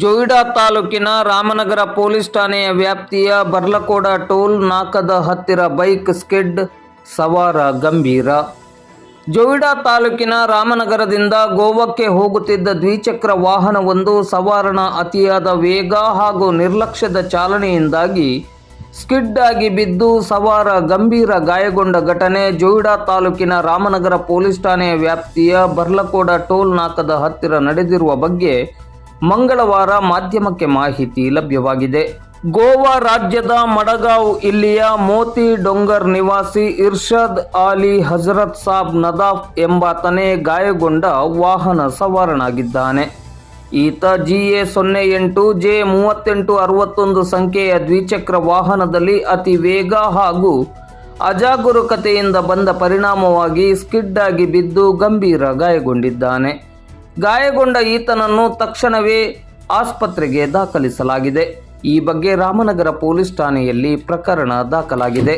ಜೋಯಿಡಾ ತಾಲೂಕಿನ ರಾಮನಗರ ಪೊಲೀಸ್ ಠಾಣೆಯ ವ್ಯಾಪ್ತಿಯ ಬರ್ಲಕೋಡ ಟೋಲ್ ನಾಕದ ಹತ್ತಿರ ಬೈಕ್ ಸ್ಕಿಡ್, ಸವಾರ ಗಂಭೀರ. ಜೋಯಿಡಾ ತಾಲೂಕಿನ ರಾಮನಗರದಿಂದ ಗೋವಾಕ್ಕೆ ಹೋಗುತ್ತಿದ್ದ ದ್ವಿಚಕ್ರ ವಾಹನವೊಂದು ಸವಾರನ ಅತಿಯಾದ ವೇಗ ಹಾಗೂ ನಿರ್ಲಕ್ಷ್ಯದ ಚಾಲನೆಯಿಂದಾಗಿ ಸ್ಕಿಡ್ ಆಗಿ ಬಿದ್ದು ಸವಾರ ಗಂಭೀರ ಗಾಯಗೊಂಡ ಘಟನೆ ಜೋಯಿಡಾ ತಾಲೂಕಿನ ರಾಮನಗರ ಪೊಲೀಸ್ ಠಾಣೆಯ ವ್ಯಾಪ್ತಿಯ ಬರ್ಲಕೋಡ ಟೋಲ್ ನಾಕದ ಹತ್ತಿರ ನಡೆದಿರುವ ಬಗ್ಗೆ ಮಂಗಳವಾರ ಮಾಧ್ಯಮಕ್ಕೆ ಮಾಹಿತಿ ಲಭ್ಯವಾಗಿದೆ. ಗೋವಾ ರಾಜ್ಯದ ಮಡಗಾಂವ್ ಇಲ್ಲಿಯ ಮೋತಿ ಡೊಂಗರ್ ನಿವಾಸಿ ಇರ್ಷದ್ ಅಲಿ ಹಜರತ್ ಸಾಬ್ ನದಾಫ್ ಎಂಬಾತನೇ ಗಾಯಗೊಂಡ ವಾಹನ ಸವಾರನಾಗಿದ್ದಾನೆ. ಈತ GA08J3861 ಸಂಖ್ಯೆಯ ದ್ವಿಚಕ್ರ ವಾಹನದಲ್ಲಿ ಅತಿ ವೇಗ ಹಾಗೂ ಅಜಾಗರೂಕತೆಯಿಂದ ಬಂದ ಪರಿಣಾಮವಾಗಿ ಸ್ಕಿಡ್ ಆಗಿ ಬಿದ್ದು ಗಂಭೀರ ಗಾಯಗೊಂಡಿದ್ದಾನೆ. ಗಾಯಗೊಂಡ ಈತನನ್ನು ತಕ್ಷಣವೇ ಆಸ್ಪತ್ರೆಗೆ ದಾಖಲಿಸಲಾಗಿದೆ. ಈ ಬಗ್ಗೆ ರಾಮನಗರ ಪೊಲೀಸ್ ಠಾಣೆಯಲ್ಲಿ ಪ್ರಕರಣ ದಾಖಲಾಗಿದೆ.